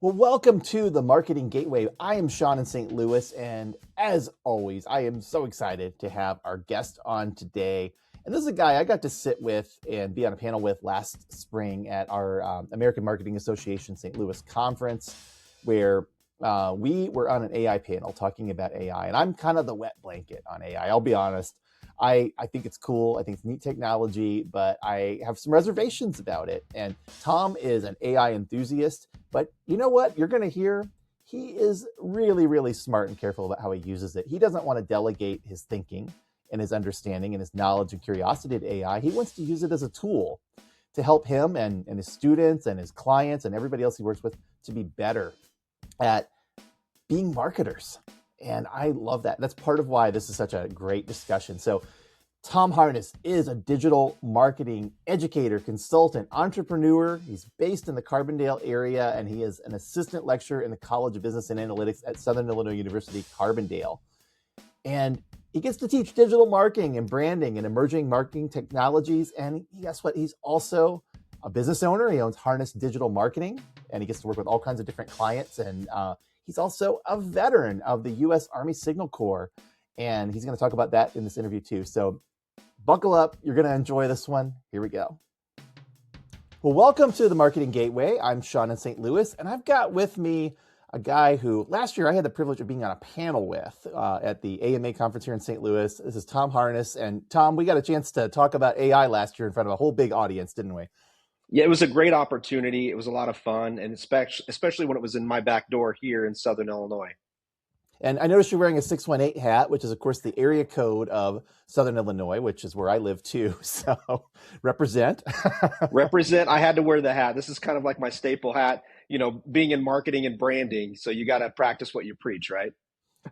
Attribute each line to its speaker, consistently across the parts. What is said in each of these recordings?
Speaker 1: Well, welcome to the Marketing Gateway. I am Sean in St. Louis, and as always, I am so excited to have our guest on today. And this is a guy I got to sit with and be on a panel with last spring at our American Marketing Association St. Louis conference, where we were on an AI panel talking about AI. And I'm kind of the wet blanket on AI. I'll be honest. I think it's cool. I think it's neat technology, but I have some reservations about it. And Tom is an AI enthusiast, but you know what? You're going to hear he is really, really smart and careful about how he uses it. He doesn't want to delegate his thinking and his understanding and his knowledge and curiosity to AI. He wants to use it as a tool to help him and his students and his clients and everybody else he works with to be better at being marketers. And I love that. That's part of why this is such a great discussion. So Tom Harness is a digital marketing educator, consultant, entrepreneur. He's based in the Carbondale area, and he is an assistant lecturer in the College of Business and Analytics at Southern Illinois University Carbondale. And he gets to teach digital marketing and branding and emerging marketing technologies. And guess what? He's also a business owner. He owns Harness Digital Marketing, and he gets to work with all kinds of different clients. And he's also a veteran of the U.S. Army Signal Corps, and he's going to talk about that in this interview too. So buckle up. You're going to enjoy this one. Here we go. Well, welcome to the Marketing Gateway. I'm Sean in St. Louis, and I've got with me a guy who last year I had the privilege of being on a panel with at the AMA conference here in St. Louis. This is Tom Harness. And Tom, we got a chance to talk about AI last year in front of a whole big audience, didn't we?
Speaker 2: Yeah, it was a great opportunity. It was a lot of fun, and especially when it was in my back door here in Southern Illinois.
Speaker 1: And I noticed you're wearing a 618 hat, which is, of course, the area code of Southern Illinois, which is where I live too. So represent.
Speaker 2: Represent. I had to wear the hat. This is kind of like my staple hat, being in marketing and branding. So you got to practice what you preach, right?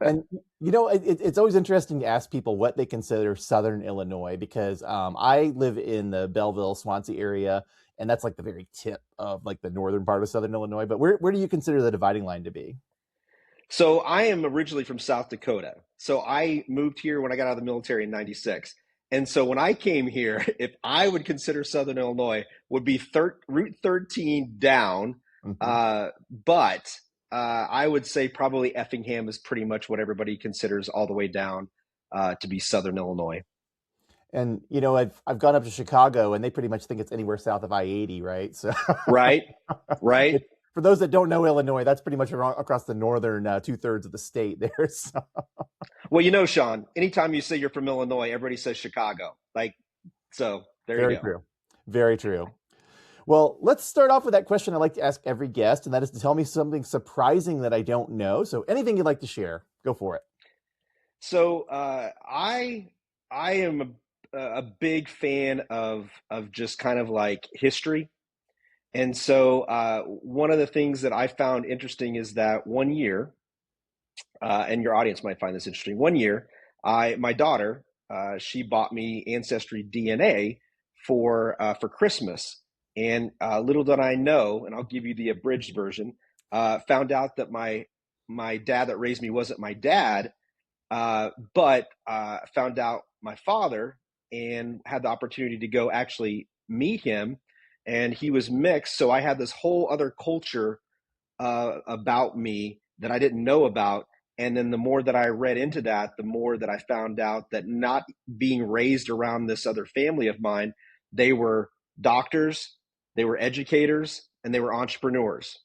Speaker 1: And, it's always interesting to ask people what they consider Southern Illinois, because I live in the Belleville, Swansea area, and that's like the very tip of like the northern part of Southern Illinois. But where do you consider the dividing line to be?
Speaker 2: So I am originally from South Dakota. So I moved here when I got out of the military in 96. And so when I came here, if I would consider Southern Illinois, would be Route 13 down. But I would say probably Effingham is pretty much what everybody considers all the way down to be Southern Illinois.
Speaker 1: And, I've gone up to Chicago, and they pretty much think it's anywhere south of I-80, right? So
Speaker 2: Right.
Speaker 1: For those that don't know Illinois, that's pretty much across the northern 2/3 of the state there. So.
Speaker 2: Well, Sean, anytime you say you're from Illinois, everybody says Chicago. So there
Speaker 1: Very
Speaker 2: you go.
Speaker 1: True. Very true. Well, let's start off with that question I like to ask every guest, and that is to tell me something surprising that I don't know. So anything you'd like to share, go for it.
Speaker 2: So I am a big fan of just kind of like history. And so one of the things that I found interesting is that one year, and your audience might find this interesting, one year, my daughter, she bought me Ancestry DNA for Christmas. And little did I know, and I'll give you the abridged version, found out that my dad that raised me wasn't my dad, but found out my father and had the opportunity to go actually meet him. And he was mixed. So I had this whole other culture about me that I didn't know about. And then the more that I read into that, the more that I found out that not being raised around this other family of mine, they were doctors, they were educators, and they were entrepreneurs.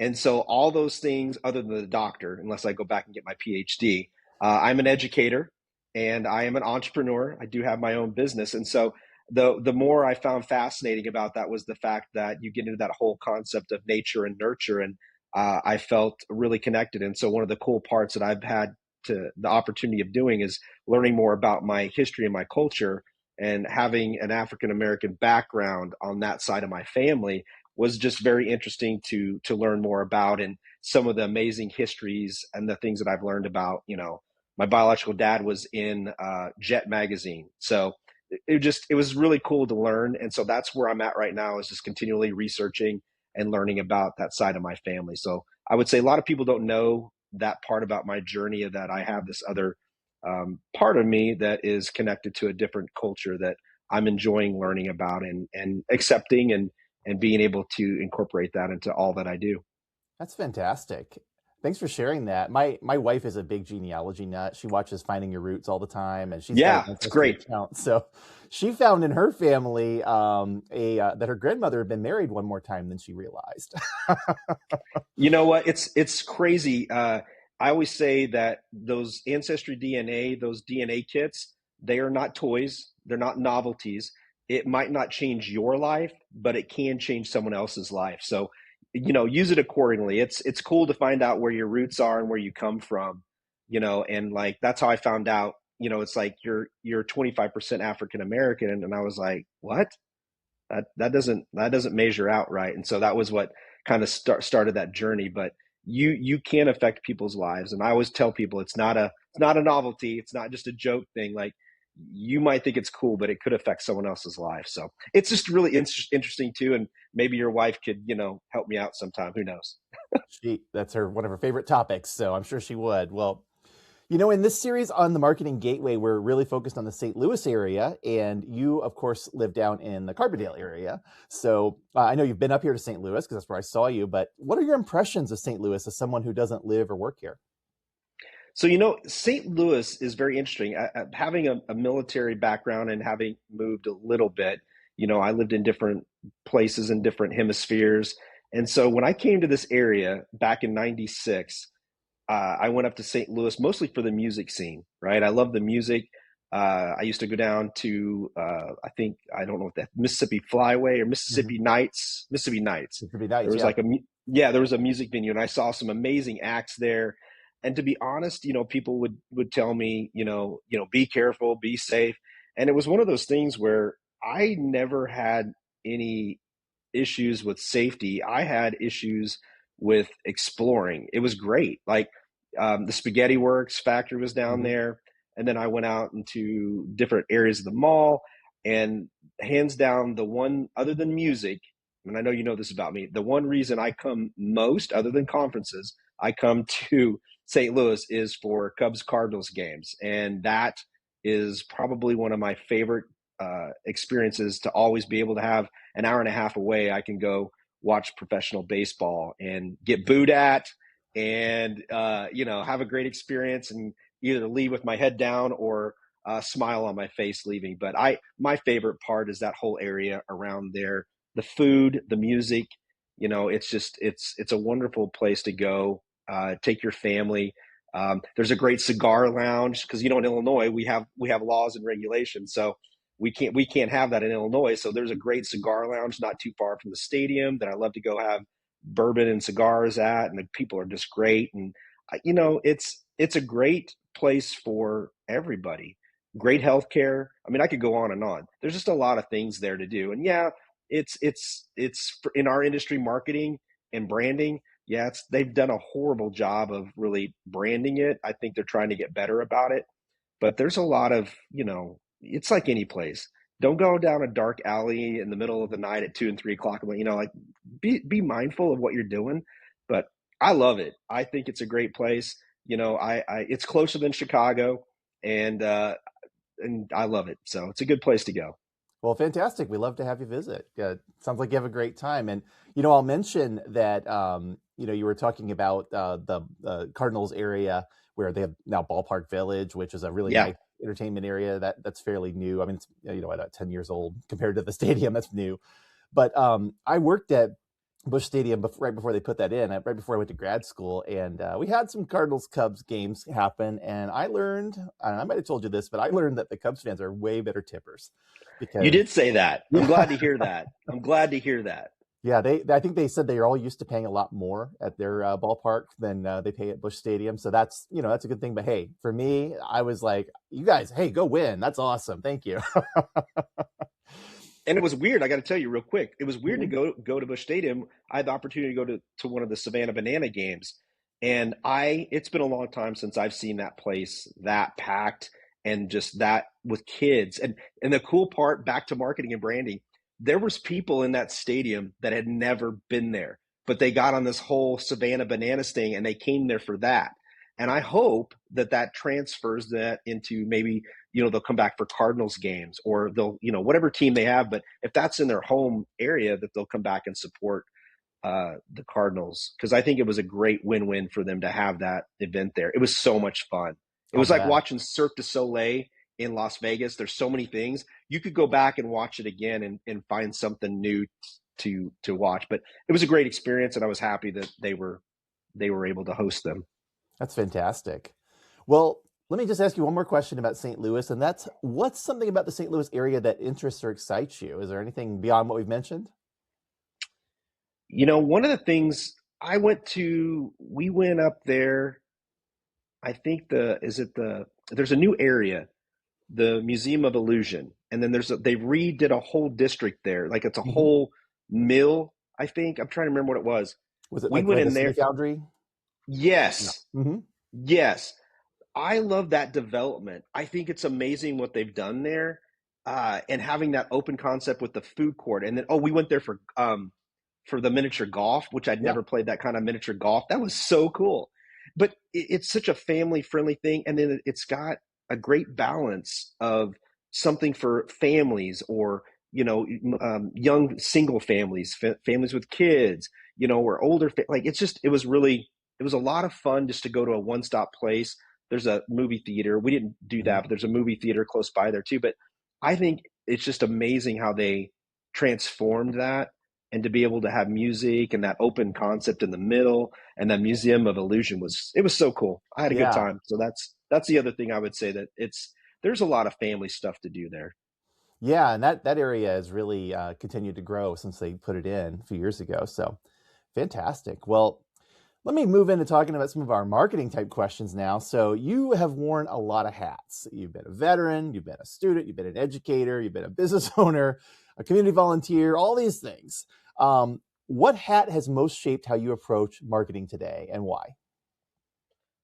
Speaker 2: And so all those things, other than the doctor, unless I go back and get my PhD, I'm an educator and I am an entrepreneur. I do have my own business. And so the more I found fascinating about that was the fact that you get into that whole concept of nature and nurture, and I felt really connected. And so one of the cool parts that I've had the opportunity of doing is learning more about my history and my culture, and having an African-American background on that side of my family was just very interesting to learn more about, and some of the amazing histories and the things that I've learned about. My biological dad was in Jet magazine. So it was really cool to learn. And so that's where I'm at right now, is just continually researching and learning about that side of my family. So I would say a lot of people don't know that part about my journey, that I have this other part of me that is connected to a different culture that I'm enjoying learning about and accepting and being able to incorporate that into all that I do.
Speaker 1: That's fantastic. Thanks for sharing that. My wife is a big genealogy nut. She watches Finding Your Roots all the time, and she's got an
Speaker 2: Yeah, it's
Speaker 1: ancestry
Speaker 2: great.
Speaker 1: account. So she found in her family a that her grandmother had been married one more time than she realized.
Speaker 2: You know what? It's crazy. I always say that those ancestry DNA, those DNA kits, they are not toys. They're not novelties. It might not change your life, but it can change someone else's life. So, use it accordingly. It's cool to find out where your roots are and where you come from. And like that's how I found out. It's like you're 25% African American, and I was like, what? That doesn't measure out right. And so that was what kind of started that journey. But you can affect people's lives, and I always tell people it's not a novelty, it's not just a joke thing. Like, you might think it's cool, but it could affect someone else's life. So it's just really interesting too. And maybe your wife could help me out sometime, who knows.
Speaker 1: That's her one of her favorite topics, so I'm sure she would. Well, in this series on the Marketing Gateway, we're really focused on the St. Louis area, and you, of course, live down in the Carbondale area. So I know you've been up here to St. Louis because that's where I saw you, but what are your impressions of St. Louis as someone who doesn't live or work here?
Speaker 2: So, St. Louis is very interesting. Having a military background and having moved a little bit, I lived in different places in different hemispheres. And so when I came to this area back in 96, I went up to St. Louis mostly for the music scene, right? I love the music. I used to go down to, I don't know what that, Mississippi Flyway or
Speaker 1: Mm-hmm.
Speaker 2: Mississippi Nights, Mississippi Nights.
Speaker 1: It could be
Speaker 2: There
Speaker 1: nice,
Speaker 2: was
Speaker 1: yeah.
Speaker 2: like there was a music venue, and I saw some amazing acts there. And to be honest, people would tell me, be careful, be safe. And it was one of those things where I never had any issues with safety. I had issues with exploring. It was great. Like, the Spaghetti Works factory was down
Speaker 1: Mm-hmm.
Speaker 2: there, and then I went out into different areas of the mall. And hands down, the one other than music, and I know you know this about me, the one reason I come most, other than conferences, I come to St. Louis is for Cubs Cardinals games, and that is probably one of my favorite experiences, to always be able to have an hour and a half away. I can go watch professional baseball and get booed at, and have a great experience, and either leave with my head down or smile on my face leaving. But my favorite part is that whole area around there, the food, the music. It's just it's a wonderful place to go. Take your family. There's a great cigar lounge because in Illinois we have laws and regulations, so we can't have that in Illinois. So there's a great cigar lounge not too far from the stadium that I love to go have bourbon and cigars at, and the people are just great. And it's a great place for everybody. Great healthcare. I mean, I could go on and on. There's just a lot of things there to do. And yeah, it's in our industry, marketing and branding. Yeah, they've done a horrible job of really branding it. I think they're trying to get better about it. But there's a lot of, it's like any place. Don't go down a dark alley in the middle of the night at 2 and 3 o'clock. Like, be mindful of what you're doing. But I love it. I think it's a great place. It's closer than Chicago, and I love it. So it's a good place to go.
Speaker 1: Well, fantastic. We love to have you visit. Sounds like you have a great time. And, I'll mention that, you were talking about the Cardinals area where they have now Ballpark Village, which is a really
Speaker 2: Yeah.
Speaker 1: nice entertainment area that's fairly new. I mean, it's, about 10 years old compared to the stadium. That's new. But I worked at Busch Stadium right before they put that in, right before I went to grad school. And we had some Cardinals Cubs games happen. And I learned, I might have told you this, but I learned that the Cubs fans are way better tippers
Speaker 2: You
Speaker 1: because,
Speaker 2: did say that. I'm
Speaker 1: yeah,
Speaker 2: glad to hear that. I'm glad to hear that.
Speaker 1: yeah, I think they said they're all used to paying a lot more at their ballpark than they pay at Busch Stadium. So that's a good thing. But hey, for me, I was like, you guys, hey, go win. That's awesome. Thank you.
Speaker 2: And it was weird. I got to tell you real quick. It was weird to
Speaker 1: Mhm.
Speaker 2: go to Busch Stadium. I had the opportunity to go to one of the Savannah Banana games, and it's been a long time since I've seen that place that packed, and just that with kids. And the cool part, back to marketing and branding, there was people in that stadium that had never been there, but they got on this whole Savannah Bananas thing, and they came there for that. And I hope that transfers that into maybe they'll come back for Cardinals games, or they'll whatever team they have. But if that's in their home area, that they'll come back and support the Cardinals, because I think it was a great win-win for them to have that event there. It was so much fun. It
Speaker 1: I'll
Speaker 2: was like
Speaker 1: bet.
Speaker 2: watching Cirque du Soleil in Las Vegas. There's so many things. You could go back and watch it again and find something new to watch. But it was a great experience, and I was happy that they were able to host them.
Speaker 1: That's fantastic. Well, let me just ask you one more question about St. Louis, and that's what's something about the St. Louis area that interests or excites you? Is there anything beyond what we've mentioned?
Speaker 2: One of the things we went up there. I think there's a new area, the Museum of Illusion, and then they redid a whole district there, like it's a
Speaker 1: Hmm.
Speaker 2: whole mill. I think I'm trying to remember what it was.
Speaker 1: Was it
Speaker 2: We
Speaker 1: like
Speaker 2: went
Speaker 1: like a
Speaker 2: in
Speaker 1: city
Speaker 2: there.
Speaker 1: foundry? Yeah.
Speaker 2: Yes,
Speaker 1: Hmm.
Speaker 2: yes. I love that development. I think it's amazing what they've done there, and having that open concept with the food court. And then, we went there for the miniature golf, which I'd
Speaker 1: Yeah.
Speaker 2: never played that kind of miniature golf. That was so cool. But it's such a family friendly thing. And then it's got a great balance of something for families, or, young single families, families with kids, or older. Like it was a lot of fun just to go to a one stop place. There's a movie theater. We didn't do
Speaker 1: Hmm.
Speaker 2: that, but there's a movie theater close by there too. But I think it's just amazing how they transformed that, and to be able to have music and that open concept in the middle, and that Museum of Illusion was so cool. I had a good
Speaker 1: Yeah.
Speaker 2: time. So that's the other thing I would say, that there's a lot of family stuff to do there.
Speaker 1: Yeah, and that area has really continued to grow since they put it in a few years ago. So fantastic. Well, let me move into talking about some of our marketing type questions now. So you have worn a lot of hats. You've been a veteran, you've been a student, you've been an educator, you've been a business owner, a community volunteer, all these things. What hat has most shaped how you approach marketing today, and why?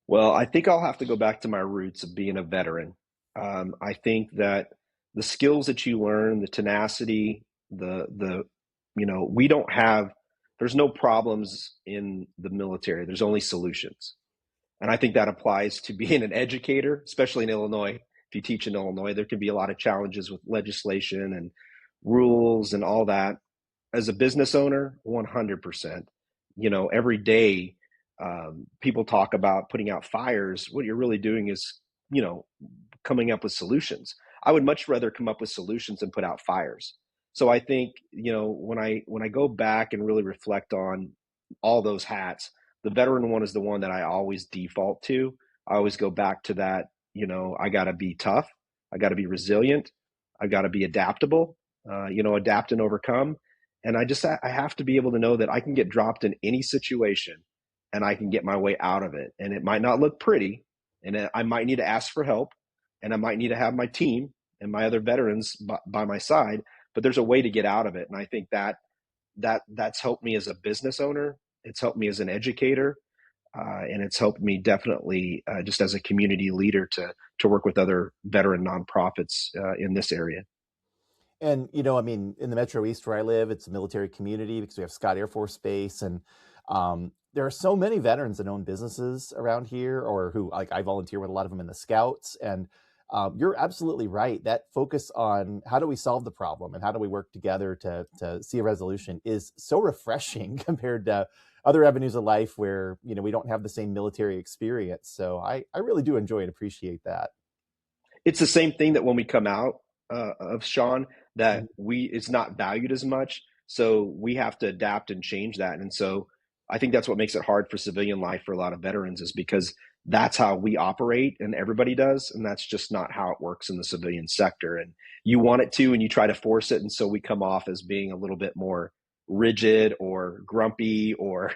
Speaker 2: Well, I think I'll have to go back to my roots of being a veteran. I think that the skills that you learn, the tenacity, the we don't have. There's no problems in the military. There's only solutions, and I think that applies to being an educator, especially in Illinois. If you teach in Illinois, there can be a lot of challenges with legislation and rules and all that. As a business owner, 100%. Every day, people talk about putting out fires. What you're really doing is, you know, coming up with solutions. I would much rather come up with solutions than put out fires. So I think, when I go back and really reflect on all those hats, the veteran one is the one that I always default to. I always go back to that. I got to be tough. I got to be resilient. I got to be adaptable. Adapt and overcome. And I have to be able to know that I can get dropped in any situation, and I can get my way out of it. And it might not look pretty, and I might need to ask for help, and I might need to have my team and my other veterans by my side, but there's a way to get out of it. And I think that's helped me as a business owner. It's helped me as an educator, and it's helped me definitely, just as a community leader, to work with other veteran nonprofits in this area.
Speaker 1: And I mean, in the Metro East where I live, it's a military community because we have Scott Air Force Base, and there are so many veterans that own businesses around here, or who, like, I volunteer with a lot of them in the Scouts. And you're absolutely right. That focus on how do we solve the problem and how do we work together to see a resolution is so refreshing compared to other avenues of life where we don't have the same military experience. So I really do enjoy and appreciate that.
Speaker 2: It's the same thing that when we come out of Sean, that
Speaker 1: Mhm.
Speaker 2: it's not valued as much. So we have to adapt and change that. And so I think that's what makes it hard for civilian life for a lot of veterans, is because that's how we operate and everybody does. And that's just not how it works in the civilian sector. And you want it to, and you try to force it. And so we come off as being a little bit more rigid or grumpy or,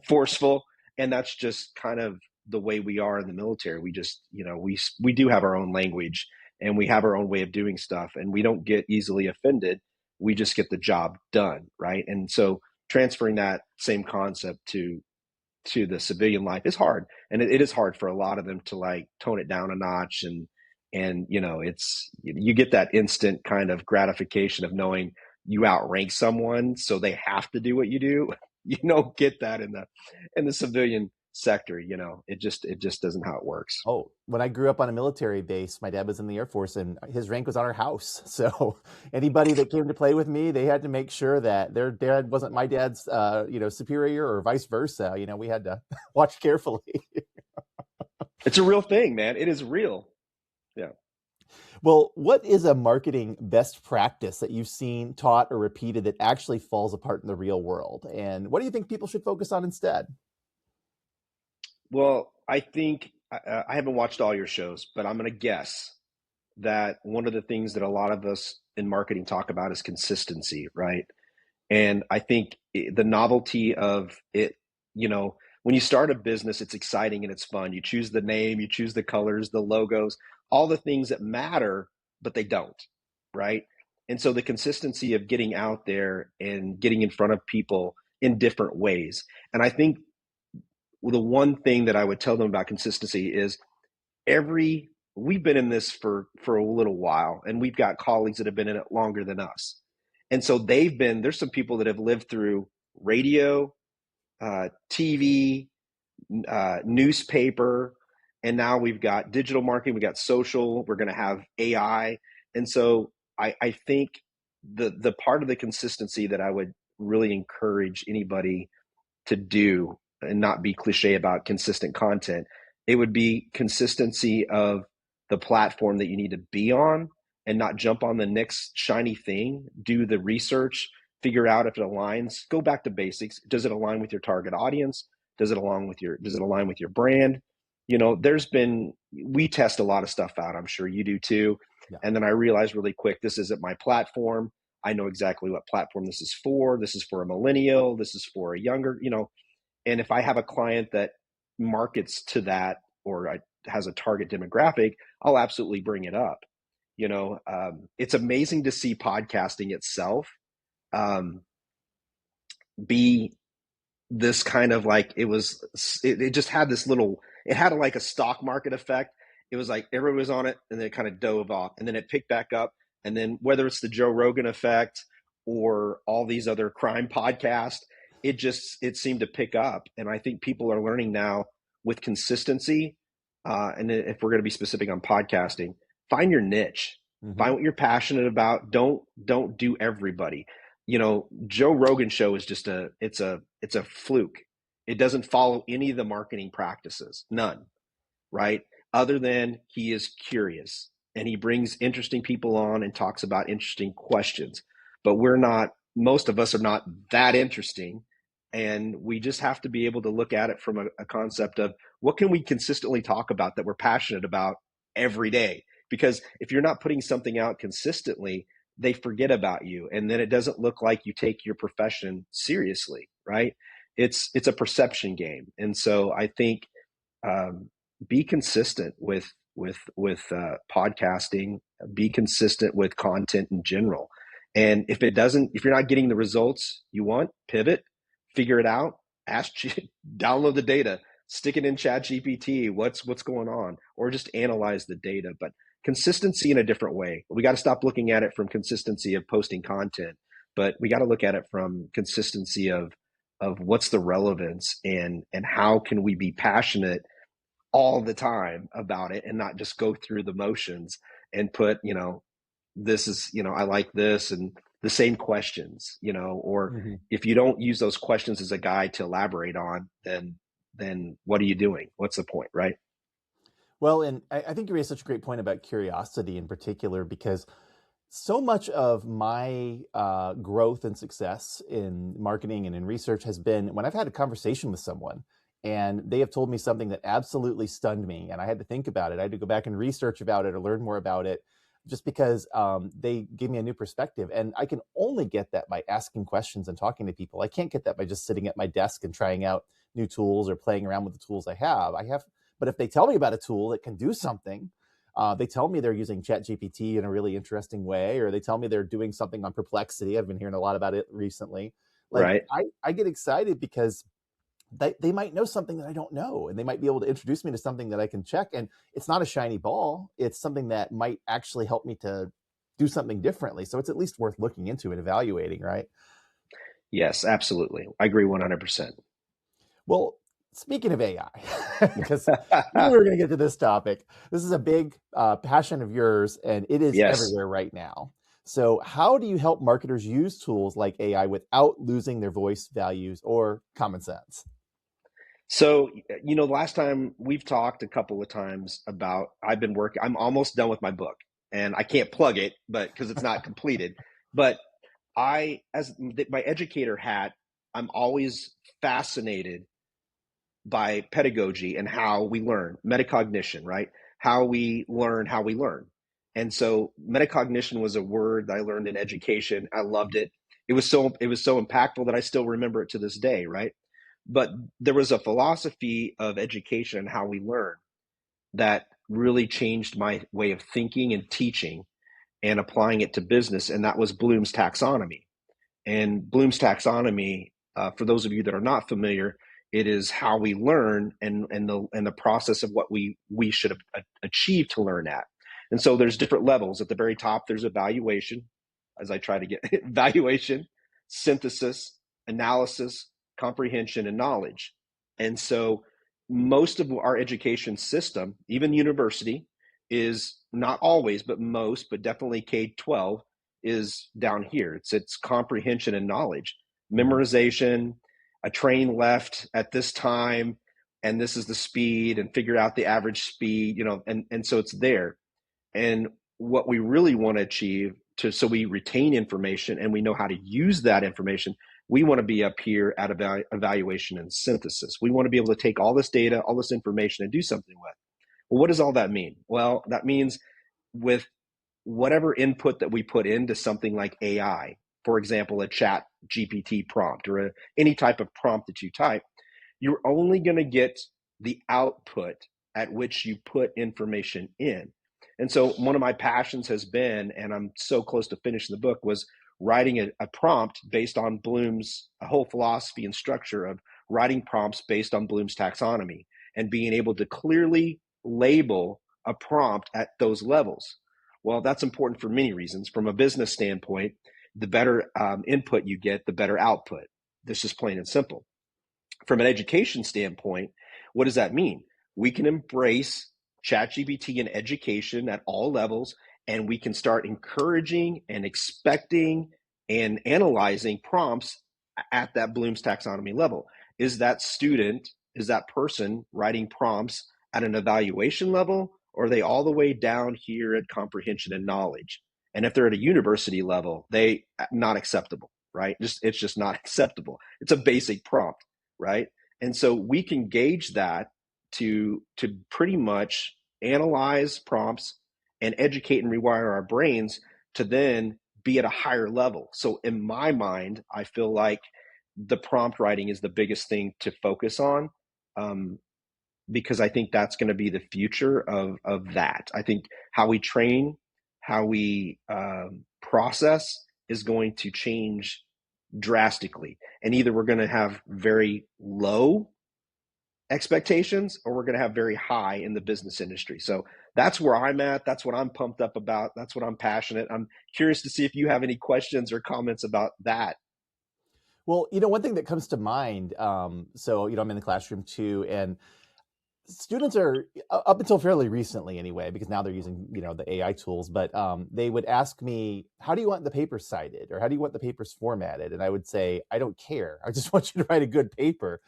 Speaker 2: forceful. And that's just kind of the way we are in the military. We just, we do have our own language, and we have our own way of doing stuff, and we don't get easily offended. We just get the job done, right? And so transferring that same concept to the civilian life is hard, and it is hard for a lot of them to like tone it down a notch. And it's, you get that instant kind of gratification of knowing you outrank someone, so they have to do what you do. You don't get that in the civilian sector. It just doesn't how it works.
Speaker 1: Oh, when I grew up on a military base, my dad was in the Air Force and his rank was on our house. So anybody that came to play with me, they had to make sure that their dad wasn't my dad's, superior or vice versa. We had to watch carefully.
Speaker 2: It's a real thing, man. It is real. Yeah.
Speaker 1: Well, what is a marketing best practice that you've seen taught or repeated that actually falls apart in the real world? And what do you think people should focus on instead?
Speaker 2: Well, I think I haven't watched all your shows, but I'm going to guess that one of the things that a lot of us in marketing talk about is consistency, right? And I think the novelty of it, when you start a business, it's exciting and it's fun. You choose the name, you choose the colors, the logos, all the things that matter, but they don't, right? And so the consistency of getting out there and getting in front of people in different ways. And I think the one thing that I would tell them about consistency is we've been in this for a little while, and we've got colleagues that have been in it longer than us. And so there's some people that have lived through radio, TV, newspaper, and now we've got digital marketing, we got social, we're going to have AI. And so I think the part of the consistency that I would really encourage anybody to do and not be cliche about consistent content, it would be consistency of the platform that you need to be on and not jump on the next shiny thing. Do the research, figure out if it aligns, go back to basics. Does it align with your target audience? Does it align with your brand? We test a lot of stuff out. I'm sure you do too.
Speaker 1: Yeah.
Speaker 2: And then I realized really quick, this isn't my platform. I know exactly what platform this is for. This is for a millennial. This is for a younger, and if I have a client that markets to that or has a target demographic, I'll absolutely bring it up. It's amazing to see podcasting itself be this kind of like, it just had this it had like a stock market effect. It was like everyone was on it and then it kind of dove off and then it picked back up. And then whether it's the Joe Rogan effect or all these other crime podcasts, it seemed to pick up. And I think people are learning now with consistency. And if we're going to be specific on podcasting, find your niche, find what you're passionate about. Don't do everybody. Joe Rogan show is just it's a fluke. It doesn't follow any of the marketing practices, none, right? Other than he is curious and he brings interesting people on and talks about interesting questions. But most of us are not that interesting. And we just have to be able to look at it from a concept of what can we consistently talk about that we're passionate about every day? Because if you're not putting something out consistently, they forget about you. And then it doesn't look like you take your profession seriously, right? It's a perception game. And so I think be consistent with podcasting, be consistent with content in general. And if you're not getting the results you want, pivot, figure it out, download the data, stick it in ChatGPT, what's going on, or just analyze the data. But consistency in a different way. We got to stop looking at it from consistency of posting content, but we got to look at it from consistency of what's the relevance and how can we be passionate all the time about it and not just go through the motions and put, this is, I like this and the same questions, or if you don't use those questions as a guide to elaborate on, then what are you doing? What's the point, right?
Speaker 1: Well, and I think you raised such a great point about curiosity in particular, because so much of my growth and success in marketing and in research has been when I've had a conversation with someone and they have told me something that absolutely stunned me. And I had to think about it. I had to go back and research about it or learn more about it just because they gave me a new perspective. And I can only get that by asking questions and talking to people. I can't get that by just sitting at my desk and trying out new tools or playing around with the tools I have. But if they tell me about a tool that can do something, they tell me they're using ChatGPT in a really interesting way, or they tell me they're doing something on Perplexity. I've been hearing a lot about it recently.
Speaker 2: Right.
Speaker 1: I get excited because they might know something that I don't know, and they might be able to introduce me to something that I can check. And it's not a shiny ball. It's something that might actually help me to do something differently. So it's at least worth looking into and evaluating, right?
Speaker 2: Yes, absolutely. I agree 100%.
Speaker 1: Well, speaking of AI, because we were going to get to this topic, this is a big passion of yours, and it is
Speaker 2: Yes.
Speaker 1: everywhere right now. So, how do you help marketers use tools like AI without losing their voice, values, or common sense?
Speaker 2: So, last time we've talked a couple of times about I've been working, I'm almost done with my book and I can't plug it, but because it's not completed. But my educator hat, I'm always fascinated by pedagogy and how we learn, metacognition, right? How we learn, how we learn. And so metacognition was a word that I learned in education. I loved it. It was so impactful that I still remember it to this day, right? But there was a philosophy of education and how we learn that really changed my way of thinking and teaching and applying it to business, and that was Bloom's taxonomy. And Bloom's taxonomy, for those of you that are not familiar, it is how we learn and the process of what we should achieve to learn at. And so there's different levels. At the very top, there's evaluation, as I try to get evaluation, synthesis, analysis, comprehension, and knowledge. And so most of our education system, even university, is not always, but most, but definitely K-12 is down here. It's comprehension and knowledge,
Speaker 1: Mhm.
Speaker 2: memorization. A train left at this time, and this is the speed, and figure out the average speed. And so it's there. And what we really want to achieve so we retain information and we know how to use that information. We want to be up here at evaluation and synthesis. We want to be able to take all this data, all this information, and do something with. Well, what does all that mean? Well, that means with whatever input that we put into something like AI, for example, a chat GPT prompt or any type of prompt that you type, you're only going to get the output at which you put information in. And so one of my passions has been, and I'm so close to finishing the book, was writing a prompt based on Bloom's a whole philosophy and structure of writing prompts based on Bloom's taxonomy and being able to clearly label a prompt at those levels. Well, that's important for many reasons. From a business standpoint, the better input you get, the better output. This is plain and simple. From an education standpoint, what does that mean? We can embrace ChatGPT in education at all levels, and we can start encouraging and expecting and analyzing prompts at that Bloom's taxonomy level. Is that student, is that person writing prompts at an evaluation level, or are they all the way down here at comprehension and knowledge? And if they're at a university level, they not acceptable, right? It's just not acceptable. It's a basic prompt, right? And so we can gauge that to pretty much analyze prompts and educate and rewire our brains to then be at a higher level. So in my mind, I feel like the prompt writing is the biggest thing to focus on, um, because I think that's going to be the future of that. I think how we train, how we process is going to change drastically. And either we're going to have very low expectations or we're going to have very high in the business industry. So that's where I'm at. That's what I'm pumped up about. That's what I'm passionate. I'm curious to see if you have any questions or comments about that.
Speaker 1: Well, one thing that comes to mind, so, I'm in the classroom too, and students are up until fairly recently anyway, because now they're using, the AI tools, but they would ask me, how do you want the paper cited? Or how do you want the papers formatted? And I would say, I don't care. I just want you to write a good paper.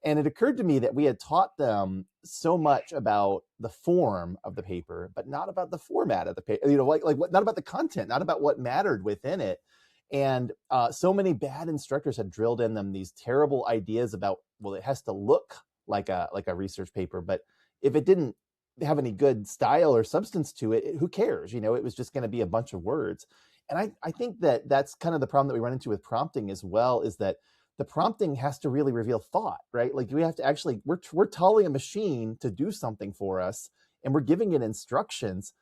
Speaker 1: And it occurred to me that we had taught them so much about the form of the paper, but not about the format of the paper, not about the content, not about what mattered within it. And so many bad instructors had drilled in them these terrible ideas about, well, it has to look like a research paper, but if it didn't have any good style or substance to it, who cares? It was just going to be a bunch of words. And I think that that's kind of the problem that we run into with prompting as well, is that the prompting has to really reveal thought, right? Like we have to actually, we're telling a machine to do something for us, and we're giving it instructions,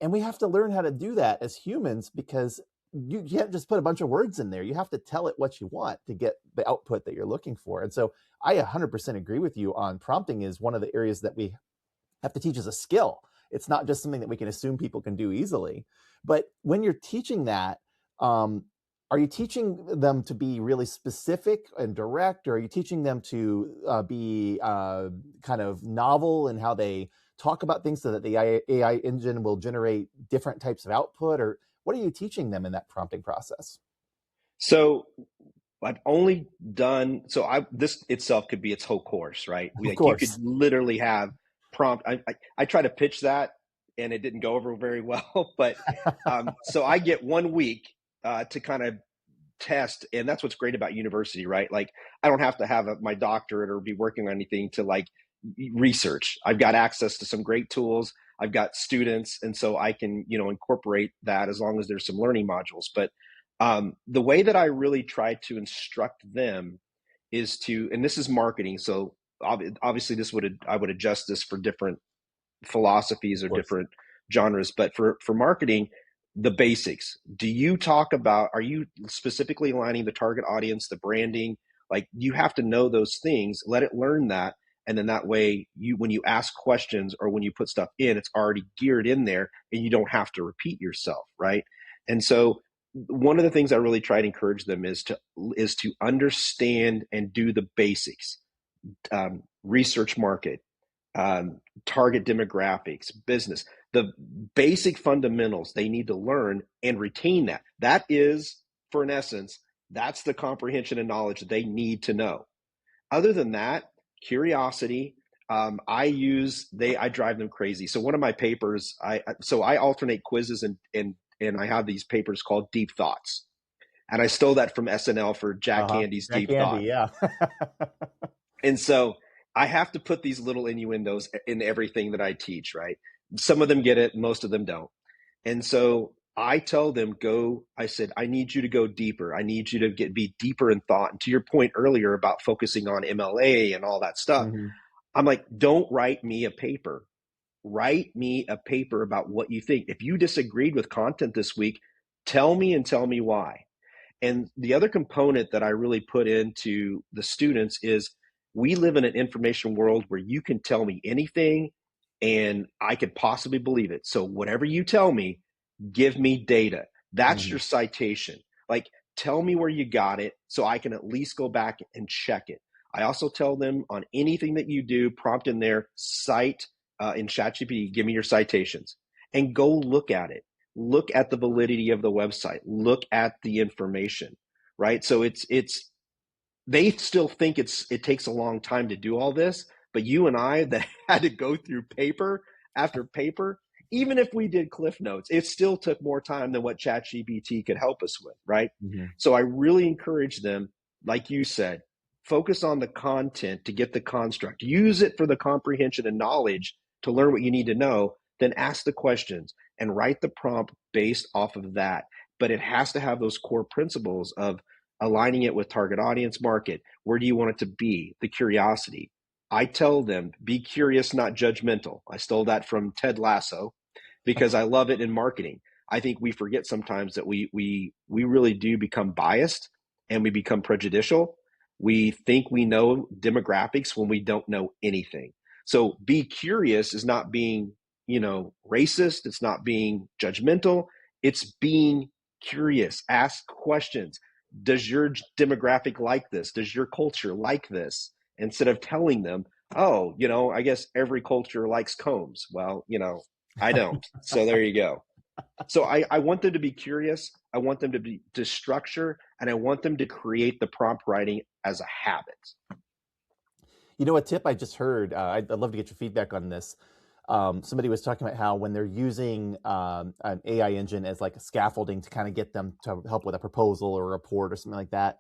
Speaker 1: and we have to learn how to do that as humans, because you can't just put a bunch of words in there. You have to tell it what you want to get the output that you're looking for. And so I 100% agree with you on prompting is one of the areas that we have to teach as a skill. It's not just something that we can assume people can do easily. But when you're teaching that, are you teaching them to be really specific and direct, or are you teaching them to be kind of novel in how they talk about things so that the AI engine will generate different types of output? Or what are you teaching them in that prompting process?
Speaker 2: So I've only done so. This itself could be its whole course, right?
Speaker 1: Of
Speaker 2: You could
Speaker 1: course.
Speaker 2: literally have prompt. I try to pitch that, and it didn't go over very well. But so I get 1 week to kind of test, and that's what's great about university, right? Like I don't have to have my doctorate or be working on anything to like research. I've got access to some great tools. I've got students, and so I can incorporate that as long as there's some learning modules. But the way that I really try to instruct them is to, and this is marketing, so obviously I would adjust this for different philosophies or
Speaker 1: Of course.
Speaker 2: different genres, but for marketing, the basics. Are you specifically aligning the target audience, the branding? Like you have to know those things, let it learn that. And then that way when you ask questions or when you put stuff in, it's already geared in there and you don't have to repeat yourself. Right. And so one of the things I really try to encourage them is to understand and do the basics, research market, target demographics, business, the basic fundamentals they need to learn and retain that. That is, for an essence, that's the comprehension and knowledge they need to know. Other than that, curiosity. I drive them crazy. So one of my papers, I alternate quizzes and I have these papers called Deep Thoughts, and I stole that from SNL for Jack Candy's
Speaker 1: Jack
Speaker 2: Deep
Speaker 1: Candy,
Speaker 2: Thought.
Speaker 1: yeah.
Speaker 2: And so I have to put these little innuendos in everything that I teach, right? Some of them get it, most of them don't. And so I tell them, I said, I need you to go deeper. I need you to be deeper in thought. And to your point earlier about focusing on MLA and all that stuff,
Speaker 1: Mm-hmm.
Speaker 2: I'm like, don't write me a paper. Write me a paper about what you think. If you disagreed with content this week, tell me and tell me why. And the other component that I really put into the students is we live in an information world where you can tell me anything and I could possibly believe it. So whatever you tell me, give me data. That's
Speaker 1: Mm-hmm.
Speaker 2: your citation. Like, tell me where you got it so I can at least go back and check it. I also tell them on anything that you do, prompt in there, cite in ChatGPT, give me your citations and go look at it. Look at the validity of the website. Look at the information, right? So they still think it takes a long time to do all this, but you and I that had to go through paper after paper, even if we did Cliff Notes, it still took more time than what ChatGPT could help us with, right?
Speaker 1: Mm-hmm.
Speaker 2: So I really encourage them, like you said, focus on the content to get the construct. Use it for the comprehension and knowledge to learn what you need to know, then ask the questions and write the prompt based off of that. But it has to have those core principles of aligning it with target audience, market. Where do you want it to be? The curiosity. I tell them, be curious, not judgmental. I stole that from Ted Lasso because I love it in marketing. I think we forget sometimes that we really do become biased and we become prejudicial. We think we know demographics when we don't know anything. So be curious is not being, racist. It's not being judgmental. It's being curious. Ask questions. Does your demographic like this? Does your culture like this? Instead of telling them, oh, I guess every culture likes combs. Well, I don't. So there you go. So I want them to be curious. I want them to structure, and I want them to create the prompt writing as a habit.
Speaker 1: A tip I just heard, I'd love to get your feedback on this. Somebody was talking about how when they're using an AI engine as like a scaffolding to kind of get them to help with a proposal or a report or something like that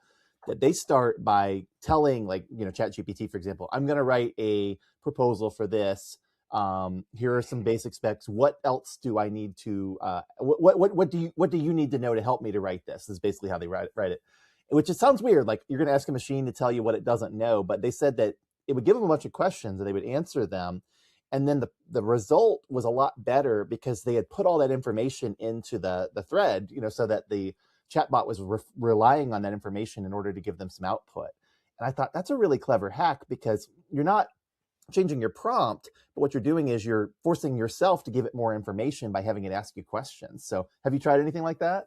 Speaker 1: they start by telling, like, ChatGPT, for example, I'm going to write a proposal for this. Here are some basic specs. What else do I need to, what do you need to know to help me to write this? Is basically how they write it, which just sounds weird. Like you're going to ask a machine to tell you what it doesn't know, but they said that it would give them a bunch of questions and they would answer them. And then the result was a lot better because they had put all that information into the thread, so that the chatbot was relying on that information in order to give them some output. And I thought that's a really clever hack because you're not changing your prompt, but what you're doing is you're forcing yourself to give it more information by having it ask you questions. So have you tried anything like that?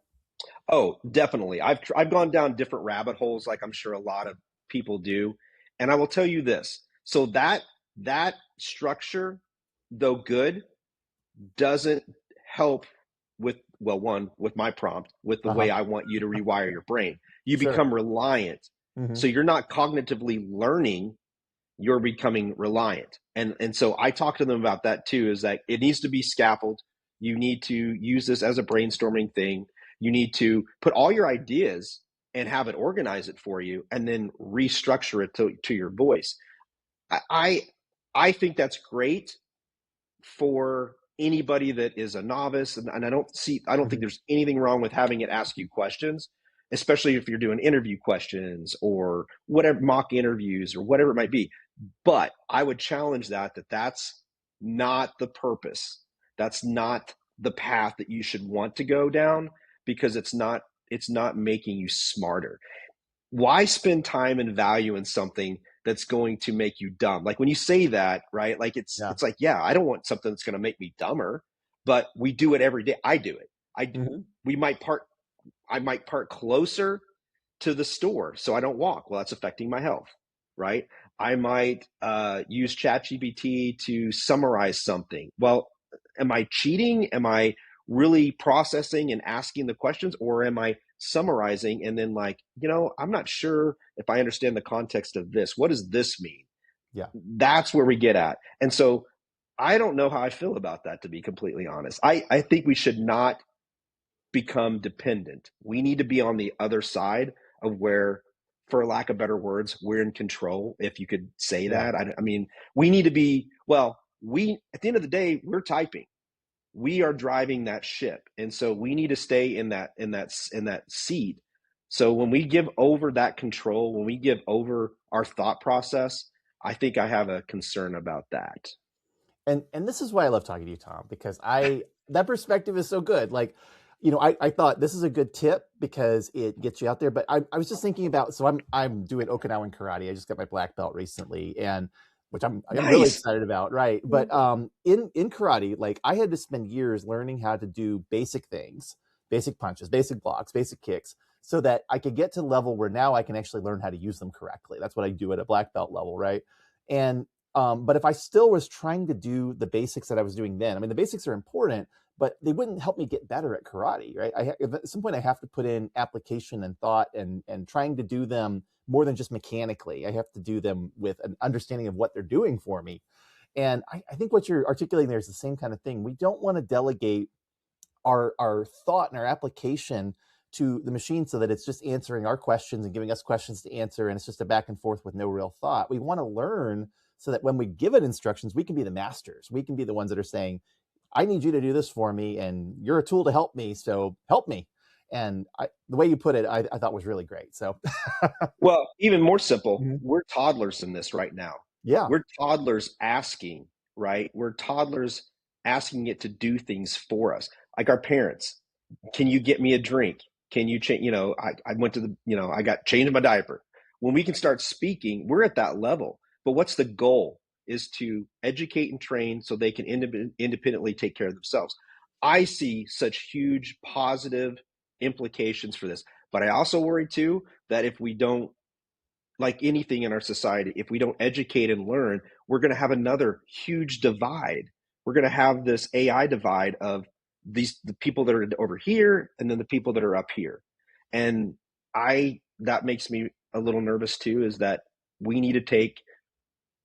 Speaker 2: Oh, definitely. I've gone down different rabbit holes, like I'm sure a lot of people do, and I will tell you this. So that structure, though good, doesn't help with, well, one, with my prompt, with the
Speaker 1: Uh-huh.
Speaker 2: way I want you to rewire your brain. You
Speaker 1: Sure.
Speaker 2: become reliant.
Speaker 1: Hmm.
Speaker 2: So you're not cognitively learning, you're becoming reliant. And so I talk to them about that too, is that it needs to be scaffolded. You need to use this as a brainstorming thing. You need to put all your ideas and have it organize it for you and then restructure it to your voice. I I think that's great for anybody that is a novice, and I don't think
Speaker 1: Hmm.
Speaker 2: there's anything wrong with having it ask you questions, especially if you're doing interview questions or whatever, mock interviews or whatever it might be. But I would challenge that's not the purpose. That's not the path that you should want to go down, because it's not making you smarter. Why spend time and value in something that's going to make you dumb? Like when you say that, right? Like
Speaker 1: Yeah.
Speaker 2: it's like, yeah, I don't want something that's going to make me dumber, but we do it every day. I do it. I
Speaker 1: Hmm.
Speaker 2: we might park I might park closer to the store so I don't walk. Well, that's affecting my health, right? I might use ChatGPT to summarize something. Well, am I cheating? Am I really processing and asking the questions, or am I summarizing and then, like, I'm not sure if I understand the context of this. What does this mean?
Speaker 1: Yeah.
Speaker 2: That's where we get at. And so I don't know how I feel about that, to be completely honest. I think we should not become dependent. We need to be on the other side of where, for lack of better words, we're in control, if you could say
Speaker 1: Yeah.
Speaker 2: that. I mean, we need to be, well, at the end of the day, we're typing. We are driving that ship. And so we need to stay in that seat. So when we give over that control, when we give over our thought process, I think I have a concern about that.
Speaker 1: And this is why I love talking to you, Tom, because I that perspective is so good. Like, I thought this is a good tip because it gets you out there. But I was just thinking about, so I'm doing Okinawan karate. I just got my black belt recently, and which I'm really
Speaker 2: Nice.
Speaker 1: excited about, right? But in karate, like I had to spend years learning how to do basic things, basic punches, basic blocks, basic kicks, so that I could get to the level where now I can actually learn how to use them correctly. That's what I do at a black belt level, right? And but if I still was trying to do the basics that I was doing then, I mean, the basics are important, but they wouldn't help me get better at karate, right? At some point, I have to put in application and thought and trying to do them more than just mechanically. I have to do them with an understanding of what they're doing for me. And I think what you're articulating there is the same kind of thing. We don't want to delegate our thought and our application to the machine so that it's just answering our questions and giving us questions to answer, and it's just a back and forth with no real thought. We want to learn so that when we give it instructions, we can be the masters. We can be the ones that are saying, I need you to do this for me, and you're a tool to help me, so help me. And the way you put it, I thought was really great. So
Speaker 2: Well, even more simple,
Speaker 1: Mhm.
Speaker 2: we're toddlers in this right now.
Speaker 1: Yeah.
Speaker 2: We're toddlers asking, right? We're toddlers asking it to do things for us. Like our parents, can you get me a drink? Can you change? I went to I got changed my diaper. When we can start speaking, we're at that level. But what's the goal? Is to educate and train so they can independently take care of themselves. I see such huge positive implications for this. But I also worry too that if we don't, like anything in our society, if we don't educate and learn, we're going to have another huge divide. We're going to have this AI divide of the people that are over here and then the people that are up here. And that makes me a little nervous too, is that we need to take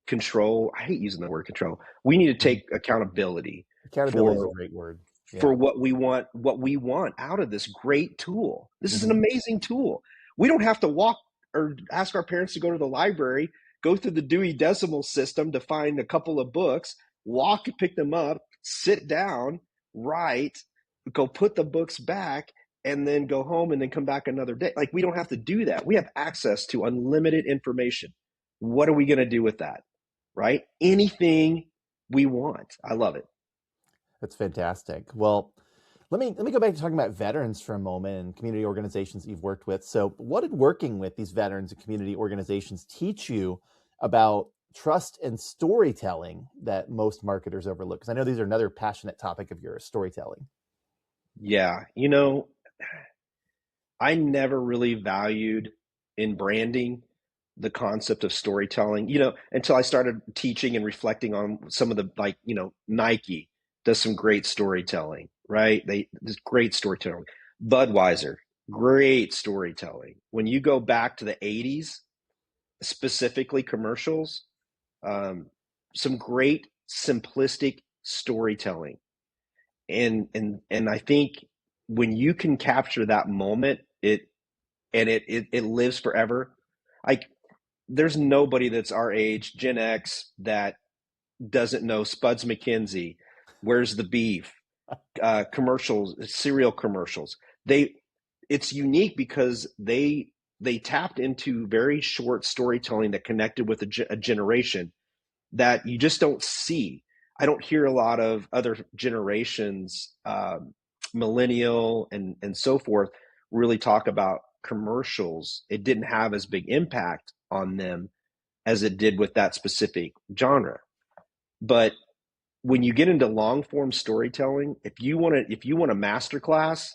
Speaker 2: control. I hate using the word control. We need to
Speaker 1: Mhm.
Speaker 2: take accountability
Speaker 1: Accountability is a
Speaker 2: for
Speaker 1: great word. Yeah.
Speaker 2: what we want out of this great tool. This is an
Speaker 1: Hmm.
Speaker 2: amazing tool. We don't have to walk or ask our parents to go to the library, go through the Dewey Decimal System to find a couple of books, walk and pick them up, sit down, write, go put the books back, and then go home and then come back another day. Like, we don't have to do that. We have access to unlimited information. What are we going to do with that? Right? Anything we want. I love it.
Speaker 1: That's fantastic. Well, let me go back to talking about veterans for a moment and community organizations that you've worked with. So, what did working with these veterans and community organizations teach you about trust and storytelling that most marketers overlook? Because I know these are another passionate topic of yours, storytelling.
Speaker 2: Yeah. I never really valued in branding the concept of storytelling, until I started teaching and reflecting on some of the, like, Nike does some great storytelling, right? There's great storytelling. Budweiser, great storytelling. When you go back to the 80s, specifically commercials, um, some great simplistic storytelling. And I think when you can capture that moment, it lives forever. Like, there's nobody that's our age, Gen X, that doesn't know Spuds McKenzie, Where's the Beef, commercials, cereal commercials. They It's unique because they tapped into very short storytelling that connected with a generation that you just don't see. I don't hear a lot of other generations, millennial and so forth, really talk about commercials. It didn't have as big impact on them as it did with that specific genre. But when you get into long form storytelling, if you want a master class,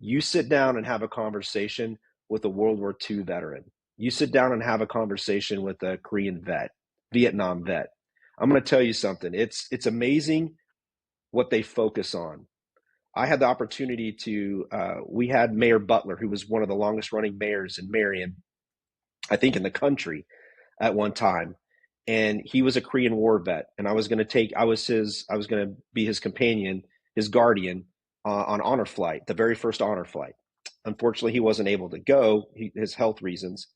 Speaker 2: you sit down and have a conversation with a World War II veteran. You sit down and have a conversation with a Korean vet, Vietnam vet. I'm going to tell you something. It's amazing what they focus on. I had the opportunity to. We had Mayor Butler, who was one of the longest running mayors in Marion, I think, in the country at one time, and he was a Korean War vet. And I was going to be his companion, his guardian, on honor flight, the very first honor flight. Unfortunately, he wasn't able to go, his health reasons.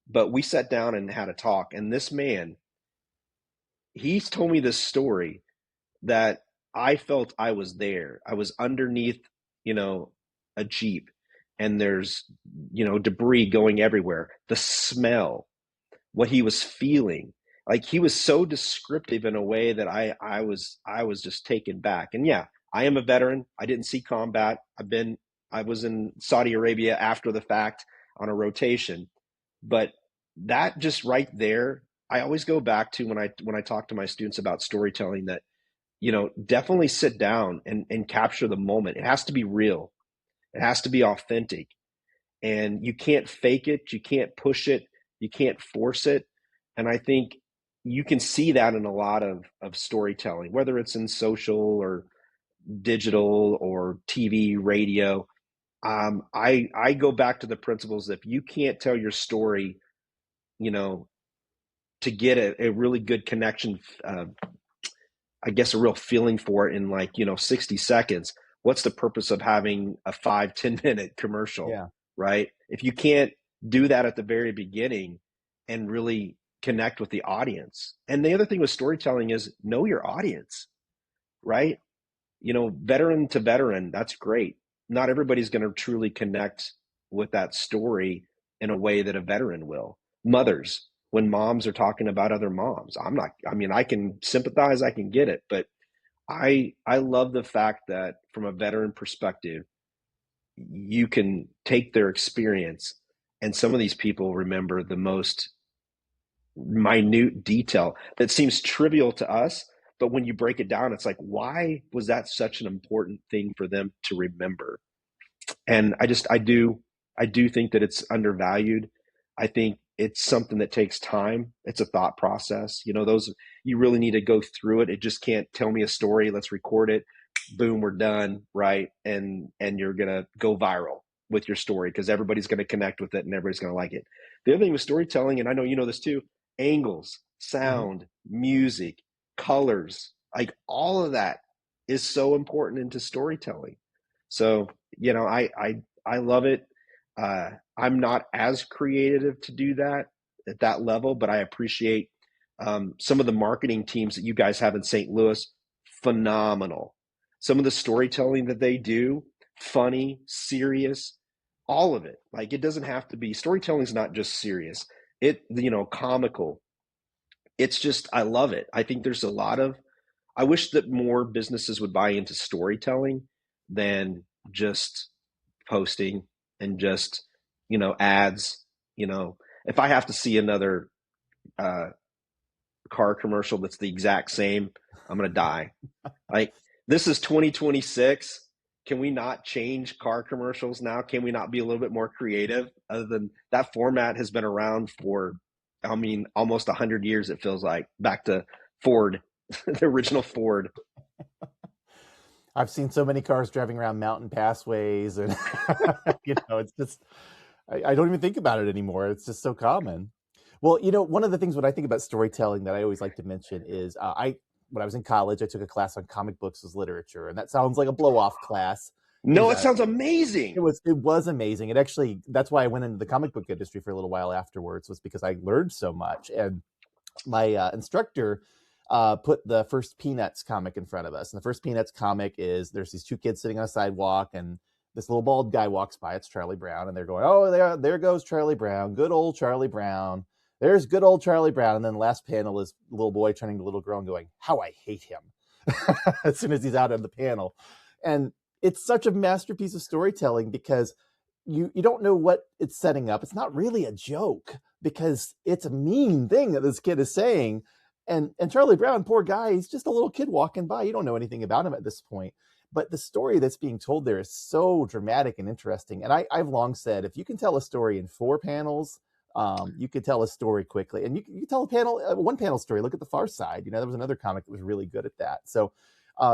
Speaker 2: But we sat down and had a talk, and this man, he's told me this story that I felt I was there. I was underneath, a Jeep, and there's, debris going everywhere. The smell, what he was feeling. Like, he was so descriptive in a way that I was just taken back. And yeah, I am a veteran. I didn't see combat. I was in Saudi Arabia after the fact on a rotation. But that just right there, I always go back to when I talk to my students about storytelling, that, definitely sit down and capture the moment. It has to be real. It has to be authentic. And you can't fake it. You can't push it. You can't force it. And I think you can see that in a lot of storytelling, whether it's in social or digital or TV, radio. I go back to the principles that if you can't tell your story, you know, to get a really good connection, I guess a real feeling for it in, like, 60 seconds, what's the purpose of having a 5-10 minute commercial,
Speaker 1: Yeah.
Speaker 2: right? If you can't do that at the very beginning and really connect with the audience. And the other thing with storytelling is know your audience, right? Veteran to veteran, that's great. Not everybody's going to truly connect with that story in a way that a veteran will. Mothers, when moms are talking about other moms, I can sympathize, I can get it, but I love the fact that from a veteran perspective, you can take their experience, and some of these people remember the most minute detail that seems trivial to us, but when you break it down, it's like, why was that such an important thing for them to remember? And I do think that it's undervalued. I think it's something that takes time. It's a thought process. Those, you really need to go through it. It just can't tell me a story, let's record it, boom, we're done, right? And you're gonna go viral with your story because everybody's gonna connect with it and everybody's gonna like it. The other thing with storytelling, and I know you know this too, angles,
Speaker 1: Hmm.
Speaker 2: sound, music, colors, like all of that is so important into storytelling. So, I love it. I'm not as creative to do that at that level, but I appreciate some of the marketing teams that you guys have in St. Louis. Phenomenal. Some of the storytelling that they do, funny, serious, all of it. Like, it doesn't have to be, storytelling is not just serious. Comical. It's just, I love it. I think there's a lot of, I wish that more businesses would buy into storytelling than just posting and just, ads. If I have to see another uh, car commercial that's the exact same, I'm going to die. Like, this is 2026. can we not change car commercials now? Can we not be a little bit more creative? Other than that format has been around for, I mean, almost 100 years, it feels like, back to Ford, the original Ford.
Speaker 1: I've seen so many cars driving around mountain passways, and it's just I don't even think about it anymore. It's just so common. Well, one of the things when I think about storytelling that I always like to mention is I when I was in college, I took a class on comic books as literature, and that sounds like a blow off class. It was
Speaker 2: No, it sounds amazing.
Speaker 1: it was amazing. It actually that's why I went into the comic book industry for a little while afterwards, was because I learned so much. And my instructor put the first Peanuts comic in front of us. And the first Peanuts comic is there's these two kids sitting on a sidewalk, and this little bald guy walks by. It's Charlie Brown, and they're going, "Oh, there goes Charlie Brown, good old Charlie Brown. There's good old Charlie Brown." And then the last panel is the little boy turning to little girl and going, "How I hate him," as soon as he's out of the panel. And it's such a masterpiece of storytelling, because you don't know what it's setting up. It's not really a joke, because it's a mean thing that this kid is saying. And Charlie Brown, poor guy, he's just a little kid walking by. You don't know anything about him at this point. But the story that's being told there is so dramatic and interesting. And I've long said, if you can tell a story in 4 panels, you could tell a story quickly. And you can tell one panel story. Look at The Far Side. There was another comic that was really good at that. So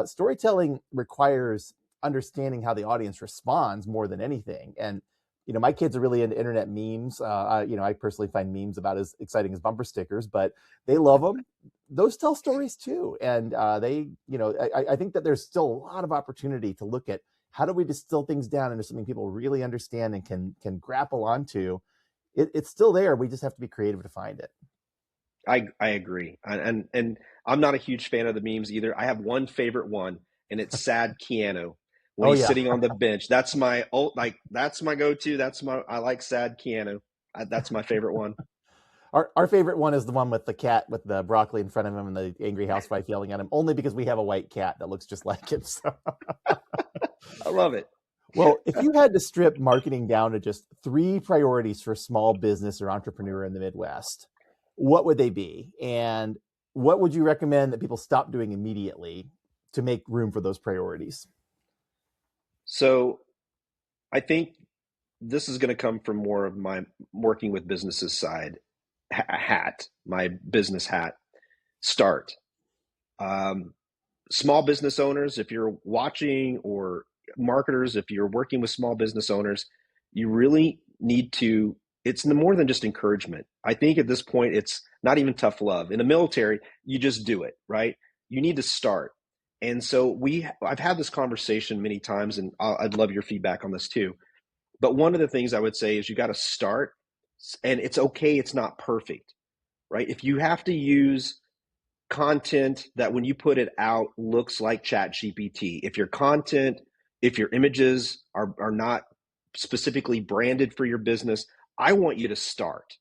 Speaker 1: storytelling requires understanding how the audience responds more than anything. And my kids are really into internet memes. I personally find memes about as exciting as bumper stickers, but they love them. Those tell stories too. And I think that there's still a lot of opportunity to look at how do we distill things down into something people really understand and can grapple onto. It's still there. We just have to be creative to find it.
Speaker 2: I agree. And I'm not a huge fan of the memes either. I have one favorite one, and it's Sad Keanu when
Speaker 1: Oh
Speaker 2: he's
Speaker 1: yeah.
Speaker 2: sitting on the bench. That's my that's my go-to. I like Sad Keanu. That's my favorite one.
Speaker 1: Our favorite one is the one with the cat with the broccoli in front of him and the angry housewife yelling at him, only because we have a white cat that looks just like him. So.
Speaker 2: I love it.
Speaker 1: Well, if you had to strip marketing down to just 3 priorities for small business or entrepreneur in the Midwest, what would they be? And what would you recommend that people stop doing immediately to make room for those priorities?
Speaker 2: So I think this is going to come from more of my working with businesses side hat, my business hat. Start. Small business owners, if you're watching, or marketers, if you're working with small business owners, you really need to, it's more than just encouragement. I think at this point, it's not even tough love. In the military, you just do it, right? You need to start. And so I've had this conversation many times, and I'd love your feedback on this too. But one of the things I would say is you got to start, and it's okay. It's not perfect, right? If you have to use content that when you put it out looks like ChatGPT, if your images are not specifically branded for your business, I want you to start.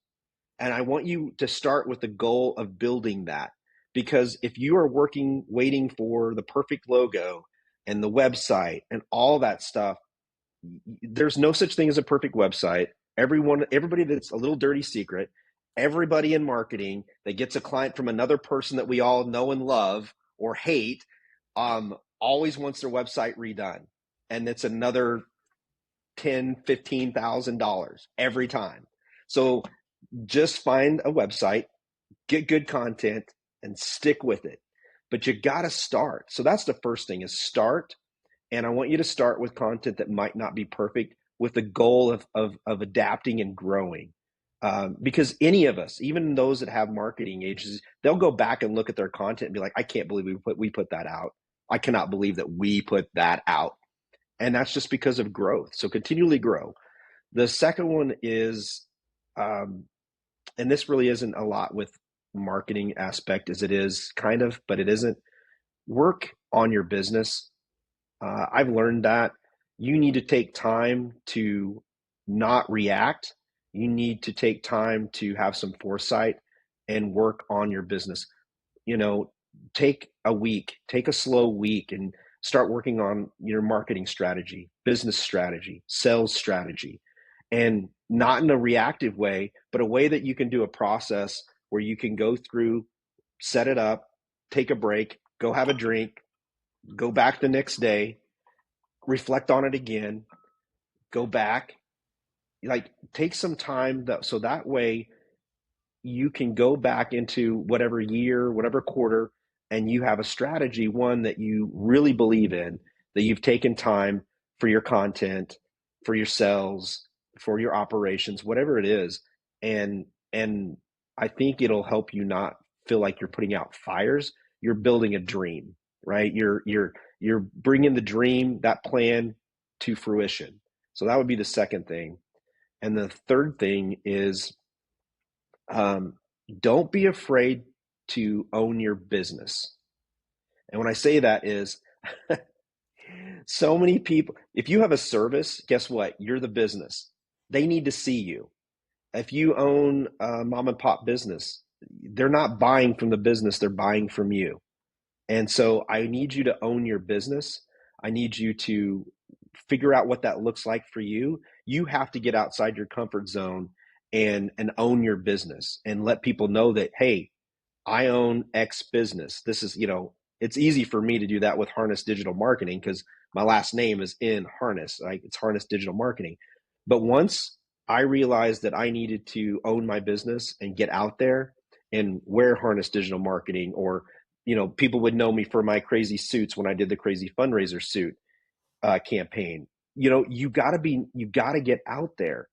Speaker 2: And I want you to start with the goal of building that. Because if you are waiting for the perfect logo and the website and all that stuff, there's no such thing as a perfect website. Everybody that's a little dirty secret, everybody in marketing that gets a client from another person that we all know and love or hate, always wants their website redone. And it's another $10,000, $15,000 every time. So just find a website, get good content, and stick with it. But you got to start. So that's the first thing, is start. And I want you to start with content that might not be perfect, with the goal of adapting and growing. Because any of us, even those that have marketing agencies, they'll go back and look at their content and be like, I can't believe we put that out. I cannot believe that we put that out. And that's just because of growth. So continually grow. The second one is, and this really isn't a lot with marketing aspect as it is kind of, but it isn't. Work on your business. I've learned that you need to take time to not react. You need to take time to have some foresight and work on your business. Take a week, take a slow week, and start working on your marketing strategy, business strategy, sales strategy, and not in a reactive way, but a way that you can do a process where you can go through, set it up, take a break, go have a drink, go back the next day, reflect on it again, go back, like take some time so that way you can go back into whatever year, whatever quarter, and you have a strategy, one that you really believe in, that you've taken time for your content, for your sales, for your operations, whatever it is. And I think it'll help you not feel like you're putting out fires. You're building a dream, right? You're bringing the dream, that plan to fruition. So that would be the second thing. And the third thing is, um, don't be afraid to own your business. And when I say that is, so many people, if you have a service, guess what? You're the business. They need to see you. If you own a mom and pop business, they're not buying from the business, they're buying from you. And so I need you to own your business. I need you to figure out what that looks like for you. You have to get outside your comfort zone and own your business and let people know that, hey, I own X business. This is, it's easy for me to do that with Harness Digital Marketing because my last name is in Harness. Like, it's Harness Digital Marketing. But once I realized that I needed to own my business and get out there and wear Harness Digital Marketing, or people would know me for my crazy suits when I did the crazy fundraiser suit campaign. You got to get out there,